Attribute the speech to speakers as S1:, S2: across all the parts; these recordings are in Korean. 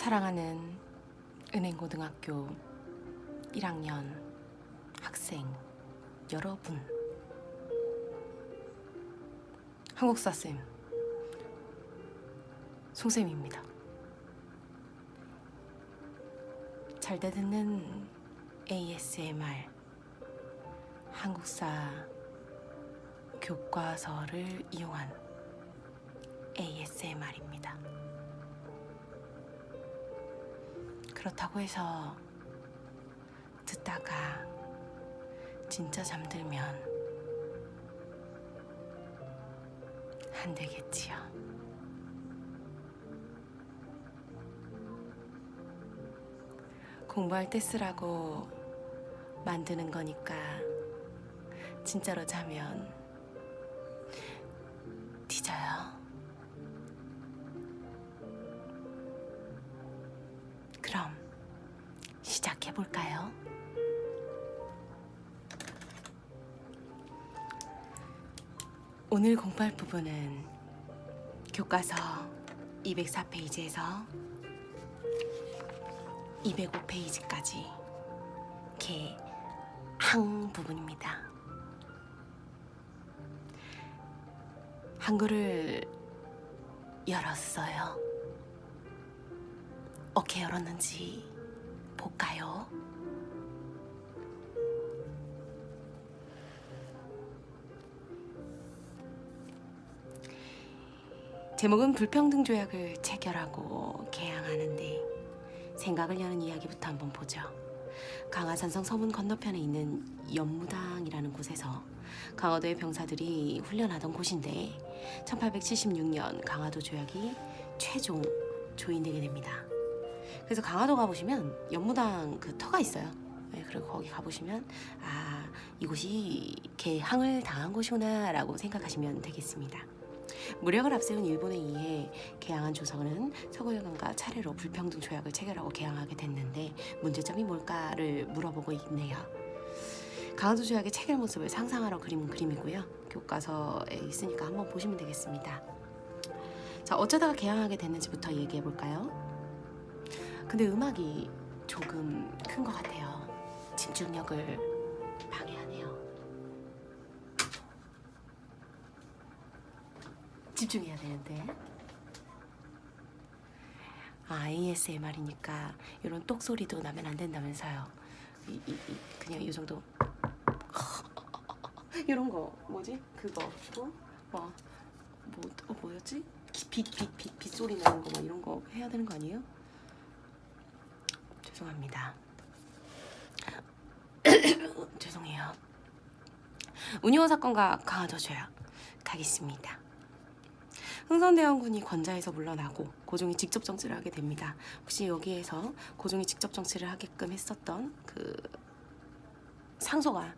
S1: 사랑하는 은행고등학교 1학년 학생 여러분, 한국사쌤 송쌤입니다. 잘 듣는 ASMR 한국사 교과서를 이용한 ASMR입니다. 그렇다고 해서 듣다가 진짜 잠들면 안 되겠지요. 공부할 때 쓰라고 만드는 거니까 진짜로 자면 뒤져요. 그럼 시작해볼까요? 오늘 공부할 부분은 교과서 204페이지에서 205페이지까지 개항 부분입니다. 한글을 열었어요. 어떻게 열었는지 볼까요? 제목은 불평등 조약을 체결하고 개항하는데 생각을 여는 이야기부터 한번 보죠. 강화산성 서문 건너편에 있는 연무당이라는 곳에서 강화도의 병사들이 훈련하던 곳인데 1876년 강화도 조약이 최종 조인되게 됩니다. 그래서 강화도 가보시면 연무당 그 터가 있어요. 네, 그리고 거기 가보시면 이곳이 개항을 당한 곳이구나 라고 생각하시면 되겠습니다. 무력을 앞세운 일본에 의해 개항한 조선은 서구여관과 차례로 불평등 조약을 체결하고 개항하게 됐는데 문제점이 뭘까를 물어보고 있네요. 강화도 조약의 체결 모습을 상상하러 그린 그림이고요. 교과서에 있으니까 한번 보시면 되겠습니다. 자, 어쩌다가 개항하게 됐는지부터 얘기해 볼까요? 근데 음악이 조금 큰 것 같아요. 집중력을 방해하네요. 집중해야 되는데. ASMR이니까 이런 똑소리도 나면 안 된다면서요. 그냥 이 정도. 이런 거 뭐지? 그거 뭐였지? 빛 소리 나는 거 막 이런 거 해야 되는 거 아니에요? 죄송합니다. 죄송해요. 운이호 사건과 강화도 조약 가겠습니다. 흥선대원군이 권좌에서 물러나고 고종이 직접 정치를 하게 됩니다. 혹시 여기에서 고종이 직접 정치를 하게끔 했었던 그 상소가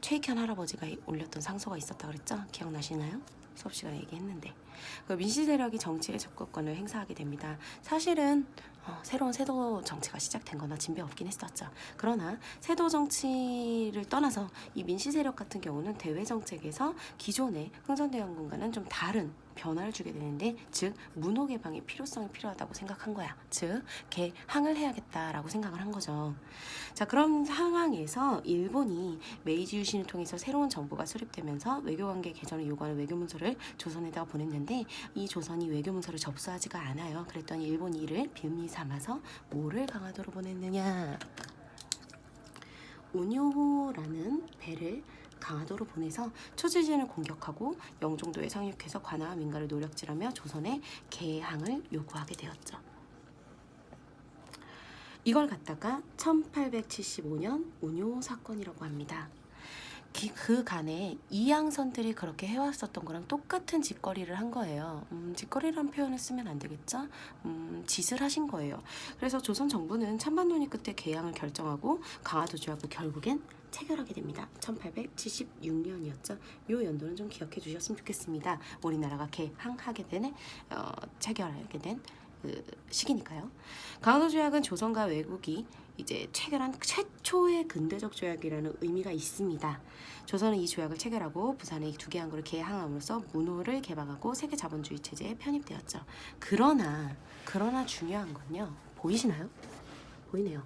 S1: 최익현 할아버지가 올렸던 상소가 있었다 그랬죠? 기억나시나요? 수업 시간에 얘기했는데 그 민씨 세력이 정치의 접근권을 행사하게 됩니다. 사실은 새로운 세도 정치가 시작된 거나 진배 없긴 했었죠. 그러나 세도 정치를 떠나서 이 민씨 세력 같은 경우는 대외 정책에서 기존의 흥선대원군과는 좀 다른 변화를 주게 되는데, 즉 문호 개방의 필요성이 필요하다고 생각한 거야. 즉 개항을 해야겠다라고 생각을 한 거죠. 자, 그런 상황에서 일본이 메이지 유신을 통해서 새로운 정부가 수립되면서 외교관계 개선을 요구하는 외교문서를 조선에다가 보냈는데 이 조선이 외교문서를 접수하지가 않아요. 그랬더니 일본이 이를 빌미 삼아서 뭐를 강화도로 보냈느냐, 운요라는 배를 강화도로 보내서 초지진을 공격하고 영종도에 상륙해서 관아와 민가를 노략질하며 조선의 개항을 요구하게 되었죠. 이걸 갖다가 1875년 운요 사건이라고 합니다. 그간에 이양선들이 그렇게 해왔었던 거랑 똑같은 짓거리를 한 거예요. 짓거리라는 표현을 쓰면 안 되겠죠? 짓을 하신 거예요. 그래서 조선 정부는 찬반 논의 끝에 개항을 결정하고 강화도 조약을 결국엔 체결하게 됩니다. 1876년이었죠. 이 연도는 좀 기억해 주셨으면 좋겠습니다. 우리나라가 개항하게 되는 체결하게 된 그 시기니까요. 강화도 조약은 조선과 외국이 이제 체결한 최초의 근대적 조약이라는 의미가 있습니다. 조선은 이 조약을 체결하고 부산의 두 개 항구를 개항함으로써 문호를 개방하고 세계 자본주의 체제에 편입되었죠. 그러나 중요한 건요, 보이시나요? 보이네요.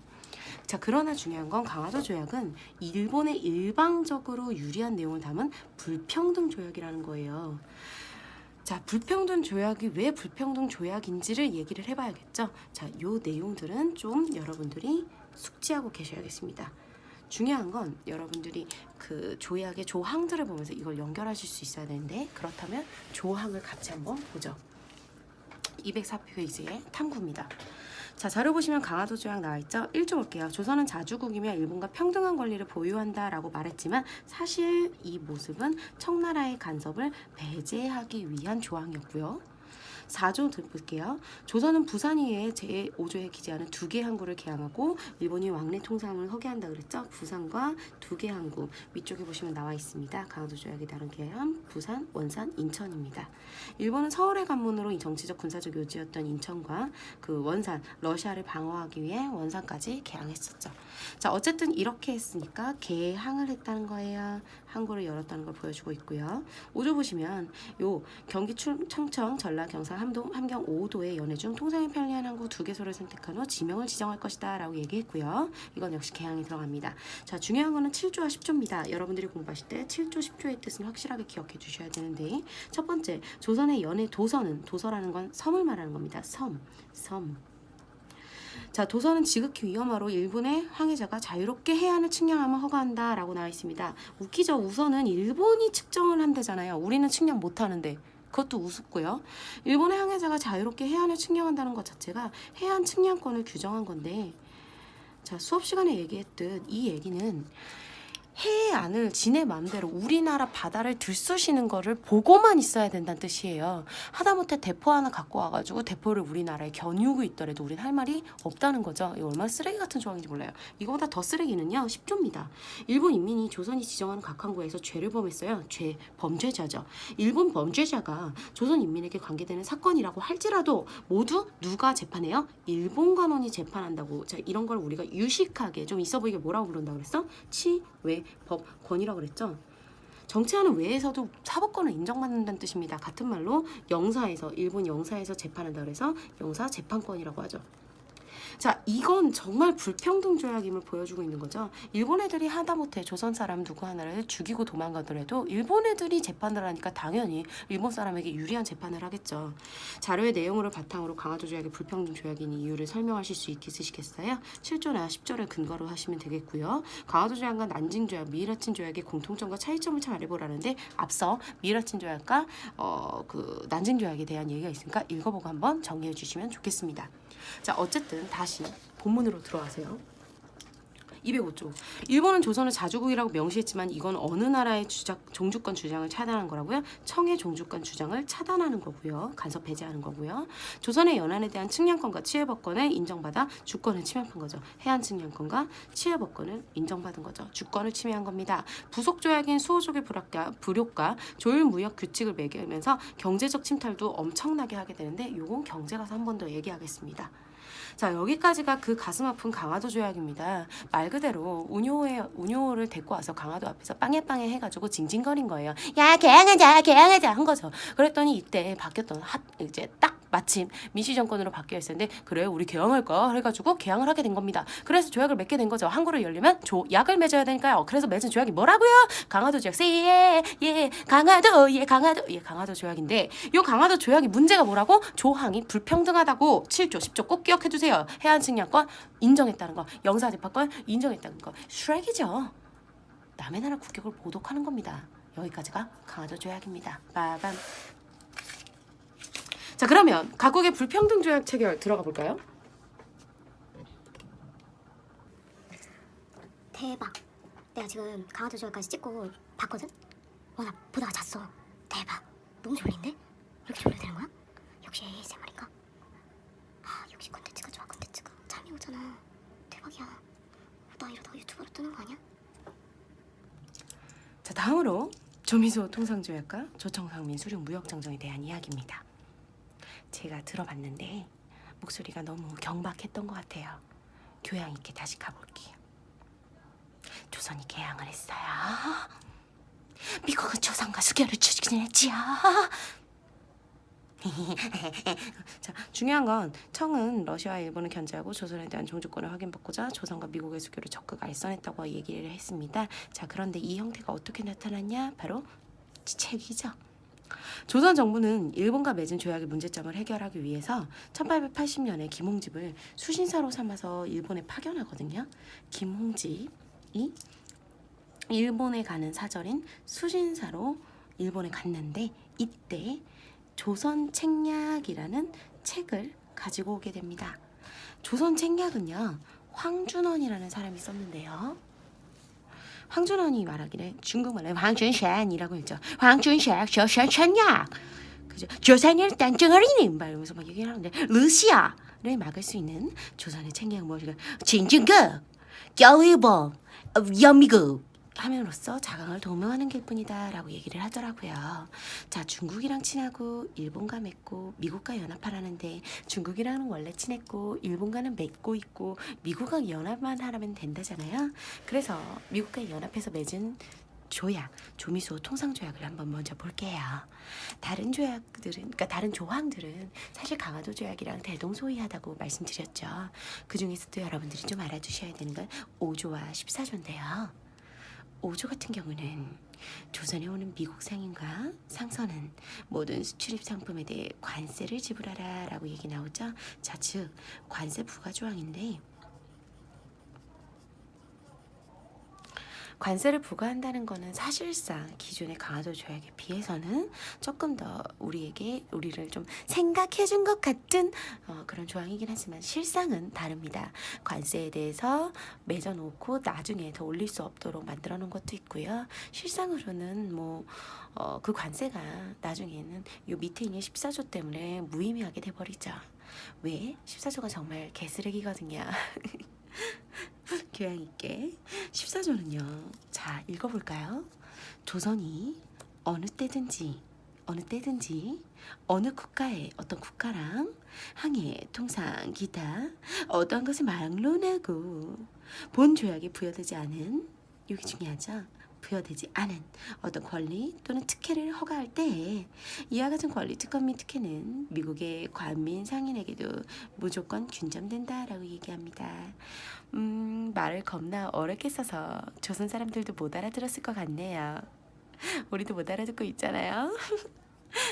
S1: 자, 그러나 중요한 건 강화도 조약은 일본에 일방적으로 유리한 내용을 담은 불평등 조약이라는 거예요. 자, 불평등 조약이 왜 불평등 조약인지를 얘기를 해봐야겠죠. 자, 요 내용들은 좀 여러분들이 숙지하고 계셔야겠습니다. 중요한 건 여러분들이 그 조약의 조항들을 보면서 이걸 연결하실 수 있어야 되는데, 그렇다면 조항을 같이 한번 보죠. 204페이지의 탐구입니다. 자, 자료 보시면 강화도 조약 나와있죠. 1조 볼게요. 조선은 자주국이며 일본과 평등한 권리를 보유한다라고 말했지만 사실 이 모습은 청나라의 간섭을 배제하기 위한 조항이었고요. 4조 볼게요. 조선은 부산 이외에 제5조에 기재하는 2개 항구를 개항하고 일본이 왕래 통상을 허가한다 그랬죠. 부산과 2개 항구 위쪽에 보시면 나와 있습니다. 강화도 조약에 따른 개항 부산, 원산, 인천입니다. 일본은 서울의 관문으로 이 정치적 군사적 요지였던 인천과 그 원산, 러시아를 방어하기 위해 원산까지 개항했었죠. 자, 어쨌든 이렇게 했으니까 개항을 했다는 거예요. 항구를 열었다는 걸 보여주고 있고요. 5조 보시면 요 경기 청청, 전라, 경상, 함경 5도의 연해 중 통상에 편리한 항구 2개소를 선택한 후 지명을 지정할 것이다 라고 얘기했고요. 이건 역시 개항이 들어갑니다. 자, 중요한 거는 7조와 10조입니다. 여러분들이 공부하실 때 7조, 10조의 뜻은 확실하게 기억해 주셔야 되는데, 첫 번째, 조선의 연해 도서는, 도서라는 건 섬을 말하는 겁니다. 섬. 자, 도서는 지극히 위험하로 일본의 항해자가 자유롭게 해안을 측량하면 허가한다 라고 나와 있습니다. 웃기죠? 우선은 일본이 측정을 한대잖아요. 우리는 측량 못하는데. 그것도 우습고요. 일본의 항해자가 자유롭게 해안을 측량한다는 것 자체가 해안 측량권을 규정한 건데, 자, 수업 시간에 얘기했듯 이 얘기는 해안을 지네 맘대로 우리나라 바다를 들쑤시는 거를 보고만 있어야 된다는 뜻이에요. 하다못해 대포 하나 갖고 와가지고 대포를 우리나라에 겨누고 있더라도 우린 할 말이 없다는 거죠. 이거 얼마나 쓰레기 같은 조항인지 몰라요. 이거보다 더 쓰레기는요, 10조입니다. 일본 인민이 조선이 지정하는 각 항구에서 죄를 범했어요. 죄, 범죄자죠. 일본 범죄자가 조선 인민에게 관계되는 사건이라고 할지라도 모두 누가 재판해요? 일본 관원이 재판한다고. 자, 이런 걸 우리가 유식하게 좀 있어 보이게 뭐라고 부른다고 그랬어? 외, 법, 권이라고 그랬죠. 정치하는 외에서도 사법권을 인정받는다는 뜻입니다. 같은 말로 영사에서, 일본 영사에서 재판한다 그래서 영사 재판권이라고 하죠. 자, 이건 정말 불평등 조약임을 보여주고 있는 거죠. 일본 애들이 하다못해 조선 사람 누구 하나를 죽이고 도망가더라도 일본 애들이 재판을 하니까 당연히 일본 사람에게 유리한 재판을 하겠죠. 자료의 내용을 바탕으로 강화도 조약이 불평등 조약인 이유를 설명하실 수 있으시겠어요? 7조나 10조를 근거로 하시면 되겠고요. 강화도 조약과 난징 조약, 미이라친 조약의 공통점과 차이점을 잘 알아보라는데, 앞서 미이라친 조약과 그 난징 조약에 대한 얘기가 있으니까 읽어보고 한번 정리해 주시면 좋겠습니다. 자, 어쨌든 다시 본문으로 들어가세요. 205조. 일본은 조선을 자주국이라고 명시했지만 이건 어느 나라의 종주권 주장을 차단한 거라고요? 청의 종주권 주장을 차단하는 거고요. 간섭 배제하는 거고요. 조선의 연안에 대한 측량권과 치해법권을 인정받아 주권을 침해한 거죠. 해안 측량권과 치해법권을 인정받은 거죠. 주권을 침해한 겁니다. 부속 조약인 수호족의 불효과 조율 무역 규칙을 매기면서 경제적 침탈도 엄청나게 하게 되는데, 요건 경제 가서 한 번 더 얘기하겠습니다. 자, 여기까지가 그 가슴 아픈 강화도 조약입니다. 말 그대로 운요를 데리고 와서 강화도 앞에서 빵해빵해 해가지고 징징거린 거예요. 야, 개항하자 한 거죠. 그랬더니 이때 바뀌었던 이제 딱 마침 민씨 정권으로 바뀌어 있었는데, 그래요, 우리 개항할까 해가지고 개항을 하게 된 겁니다. 그래서 조약을 맺게 된 거죠. 항구를 열려면 약을 맺어야 되니까요. 그래서 맺은 조약이 뭐라고요? 강화도 조약. 강화도 조약인데, 이 강화도 조약이 문제가 뭐라고? 조항이 불평등하다고. 7조 10조 꼭 기억해 두세요. 해안 측량권 인정했다는 거, 영사 재판권 인정했다는 거. 슈렉이죠. 남의 나라 국격을 모독하는 겁니다. 여기까지가 강화도 조약입니다. 빠밤. 자, 그러면 각국의 불평등 조약 체결 들어가 볼까요?
S2: 대박. 내가 지금 강화도 조약까지 찍고 봤거든? 나 보다가 잤어. 대박. 너무 졸린데? 이렇게 졸려야 되는 거야? 역시 ASMR인가? 역시 콘텐츠가 좋아. 콘텐츠가 잠이 오잖아. 대박이야. 나 이러다가 유튜버로 뜨는 거 아니야?
S1: 자, 다음으로 조미소 통상조약과 조청상민 수륙 무역정정에 대한 이야기입니다. 제가 들어봤는데 목소리가 너무 경박했던 것 같아요. 교양 있게 다시 가볼게요. 조선이 개항을 했어요. 미국은 조선과 수교를 추진했지요. 자, 중요한 건 청은 러시아와 일본을 견제하고 조선에 대한 종주권을 확인받고자 조선과 미국의 수교를 적극 알선했다고 얘기를 했습니다. 자, 그런데 이 형태가 어떻게 나타났냐? 바로 책이죠. 조선 정부는 일본과 맺은 조약의 문제점을 해결하기 위해서 1880년에 김홍집을 수신사로 삼아서 일본에 파견하거든요. 김홍집이 일본에 가는 사절인 수신사로 일본에 갔는데 이때 조선 책략이라는 책을 가지고 오게 됩니다. 조선 책략은요, 황준원이라는 사람이 썼는데요. 황준원이 말하기를 중국말로 황준산이라고 했죠. 황준산 조선 책략. 그죠? 조선을 딴증어리는 말하면서 막 얘기를 하는데 러시아를 막을 수 있는 조선의 책략 무엇인가? 진중국, 겨울봉, 연미국 함으로써 자강을 도모하는 길 뿐이다 라고 얘기를 하더라고요. 자, 중국이랑 친하고 일본과 맺고 미국과 연합하라는데 중국이랑은 원래 친했고 일본과는 맺고 있고 미국과 연합만 하라면 된다잖아요. 그래서 미국과 연합해서 맺은 조약, 조미수 통상조약을 한번 먼저 볼게요. 다른 조약들은, 그러니까 다른 조항들은 사실 강화도 조약이랑 대동소이하다고 말씀드렸죠. 그 중에서도 여러분들이 좀 알아두셔야 되는 건 5조와 14조인데요. 5조 같은 경우는 조선에 오는 미국 상인과 상선은 모든 수출입 상품에 대해 관세를 지불하라 라고 얘기 나오죠. 자, 즉 관세 부과 조항인데 관세를 부과한다는 거는 사실상 기존의 강화도 조약에 비해서는 조금 더 우리를 좀 생각해 준 것 같은 그런 조항이긴 하지만 실상은 다릅니다. 관세에 대해서 맺어놓고 나중에 더 올릴 수 없도록 만들어 놓은 것도 있고요. 실상으로는 그 관세가 나중에는 요 밑에 있는 14조 때문에 무의미하게 돼버리죠. 왜? 14조가 정말 개쓰레기거든요. 교양 있게 14조는요. 자, 읽어볼까요? 조선이 어느 때든지 어느 국가의 어떤 국가랑 항해, 통상, 기타 어떠한 것을 막론하고 본 조약에 부여되지 않은, 여기 중요하죠? 부여되지 않은 어떤 권리 또는 특혜를 허가할 때 이와 같은 권리, 특권 및 특혜는 미국의 관민 상인에게도 무조건 균점된다라고 얘기합니다. 말을 겁나 어렵게 써서 조선 사람들도 못 알아들었을 것 같네요. 우리도 못 알아듣고 있잖아요.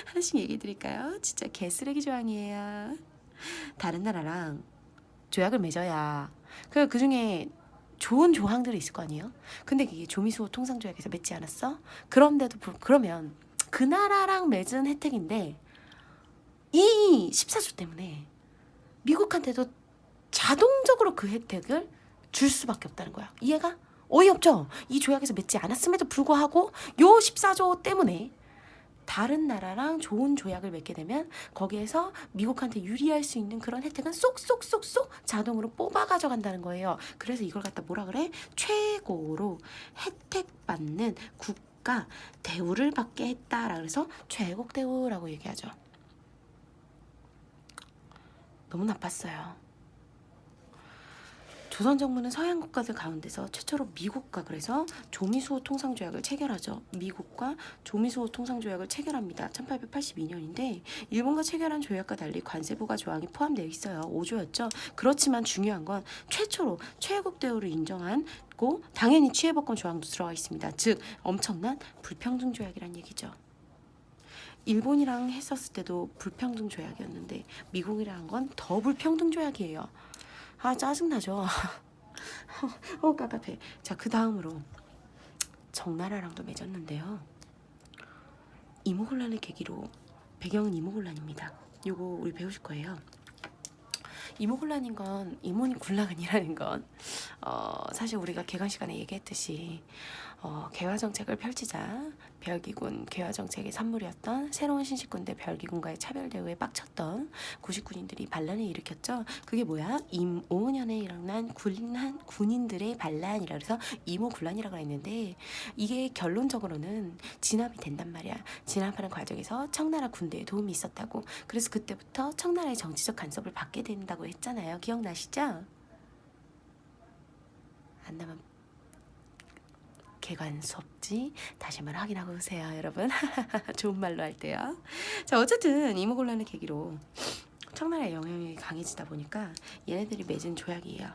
S1: 하나씩 얘기 드릴까요? 진짜 개쓰레기 조항이에요. 다른 나라랑 조약을 맺어야 그 중에 좋은 조항들이 있을 거 아니에요? 근데 이게 조미수 통상조약에서 맺지 않았어? 그러면 그 나라랑 맺은 혜택인데 이 14조 때문에 미국한테도 자동적으로 그 혜택을 줄 수밖에 없다는 거야. 이해가? 어이없죠? 이 조약에서 맺지 않았음에도 불구하고 요 14조 때문에 다른 나라랑 좋은 조약을 맺게 되면 거기에서 미국한테 유리할 수 있는 그런 혜택은 쏙쏙쏙쏙 자동으로 뽑아 가져간다는 거예요. 그래서 이걸 갖다 뭐라 그래? 최고로 혜택받는 국가 대우를 받게 했다라 그래서 최고국 대우라고 얘기하죠. 너무 나빴어요. 조선 정부는 서양 국가들 가운데서 최초로 미국과 그래서 조미수호 통상조약을 체결하죠. 미국과 조미수호 통상조약을 체결합니다. 1882년인데 일본과 체결한 조약과 달리 관세 부과 조항이 포함되어 있어요. 5조였죠. 그렇지만 중요한 건 최초로 최애국 대우를 인정하고 당연히 취해법권 조항도 들어가 있습니다. 즉 엄청난 불평등 조약이란 얘기죠. 일본이랑 했었을 때도 불평등 조약이었는데 미국이랑 건 더 불평등 조약이에요. 아, 짜증나죠. 깝깝해. 자, 그 다음으로 정나라랑도 맺었는데요. 이모곤란을 계기로, 배경은 이모곤란입니다. 요거 우리 배우실 거예요. 이모곤란인 건, 이모곤란이라는 건 사실 우리가 개강 시간에 얘기했듯이 개화정책을 펼치자 별기군 개화정책의 산물이었던 새로운 신식군대 별기군과의 차별 대우에 빡쳤던 구식군인들이 반란을 일으켰죠. 그게 뭐야? 임오년에 일어난 군인들의 반란이라 그래서 이모군란이라고 했는데 이게 결론적으로는 진압이 된단 말이야. 진압하는 과정에서 청나라 군대에 도움이 있었다고. 그래서 그때부터 청나라의 정치적 간섭을 받게 된다고 했잖아요. 기억나시죠? 안 나면 개관 수업지 다시 한번 확인하고 오세요, 여러분. 좋은 말로 할 때요. 자, 어쨌든 이모곤란을 계기로 청나라의 영향력이 강해지다 보니까 얘네들이 맺은 조약이에요.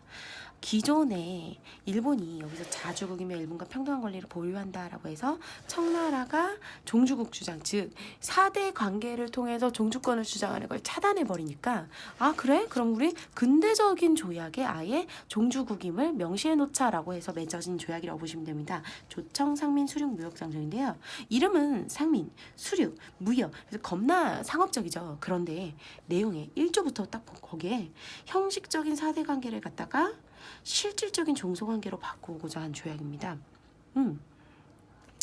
S1: 기존에 일본이 여기서 자주국이며 일본과 평등한 권리를 보유한다라고 해서 청나라가 종주국 주장, 즉 4대 관계를 통해서 종주권을 주장하는 걸 차단해 버리니까 아 그래? 그럼 우리 근대적인 조약에 아예 종주국임을 명시해 놓자라고 해서 맺어진 조약이라고 보시면 됩니다. 조청 상민 수륙 무역 장정인데요. 이름은 상민, 수륙, 무역 그래서 겁나 상업적이죠. 그런데 내용에 1조부터 딱 거기에 형식적인 4대 관계를 갖다가 실질적인 종소관계로 바꾸고자 한 조약입니다.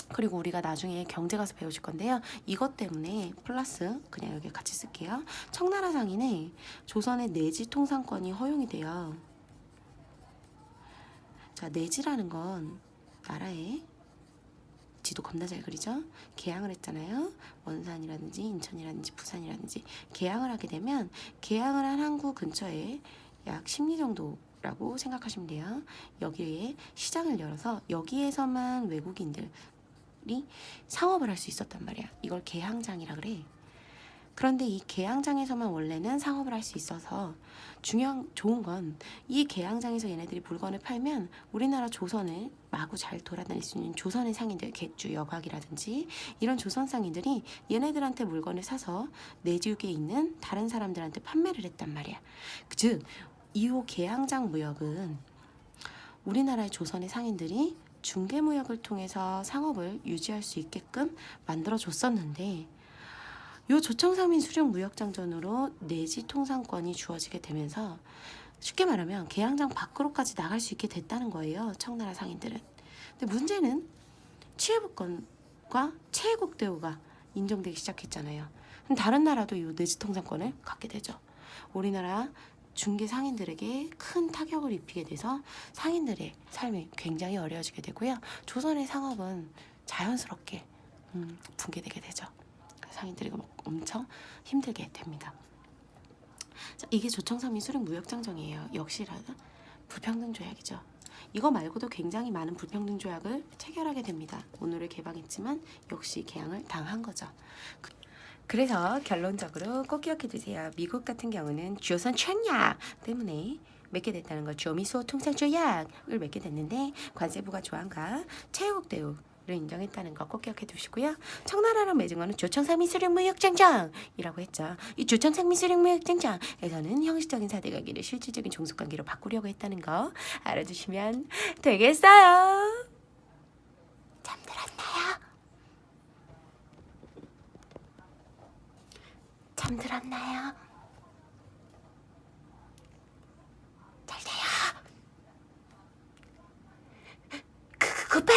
S1: 그리고 우리가 나중에 경제 가서 배우실 건데요. 이것 때문에 플러스 그냥 여기 같이 쓸게요. 청나라 상인의 조선의 내지 통상권이 허용이 돼요. 자, 내지라는 건 나라의 지도 겁나 잘 그리죠? 개항을 했잖아요. 원산이라든지 인천이라든지 부산이라든지 개항을 하게 되면 개항을 한 항구 근처에 약 10리 정도라고 생각하시면 돼요. 여기에 시장을 열어서 여기에서만 외국인들이 상업을 할 수 있었단 말이야. 이걸 개항장이라 그래. 그런데 이 개항장에서만 원래는 상업을 할 수 있어서 좋은 건 이 개항장에서 얘네들이 물건을 팔면 우리나라 조선을 마구 잘 돌아다닐 수 있는 조선의 상인들, 객주, 여곽이라든지 이런 조선 상인들이 얘네들한테 물건을 사서 내지국에 있는 다른 사람들한테 판매를 했단 말이야. 즉 이후 개항장 무역은 우리나라의 조선의 상인들이 중개무역을 통해서 상업을 유지할 수 있게끔 만들어줬었는데 요 조청상민 수륙 무역장전으로 내지 통상권이 주어지게 되면서 쉽게 말하면 개항장 밖으로까지 나갈 수 있게 됐다는 거예요. 청나라 상인들은. 근데 문제는 치해복권과 체해국대우가 인정되기 시작했잖아요. 그럼 다른 나라도 요 내지 통상권을 갖게 되죠. 우리나라 중개 상인들에게 큰 타격을 입히게 돼서 상인들의 삶이 굉장히 어려워지게 되고요. 조선의 상업은 자연스럽게 붕괴되게 되죠. 상인들이 엄청 힘들게 됩니다. 자, 이게 조청상민 수륙 무역장정이에요. 역시나 불평등 조약이죠. 이거 말고도 굉장히 많은 불평등 조약을 체결하게 됩니다. 오늘을 개방했지만 역시 개항을 당한 거죠. 그래서 결론적으로 꼭 기억해 두세요. 미국 같은 경우는 조선 청약 때문에 맺게 됐다는 거. 조미소 통상 조약을 맺게 됐는데 관세부가 조항과 체해국대우를 인정했다는 거 꼭 기억해 두시고요. 청나라랑 맺은 거는 조청상민 수륙 무역장정이라고 했죠. 이 조청상민 수륙 무역장정에서는 형식적인 4대 관계를 실질적인 종속관계로 바꾸려고 했다는 거 알아두시면 되겠어요. 잠들었나요? 잠들었나요? 잘 자요. 굿밤.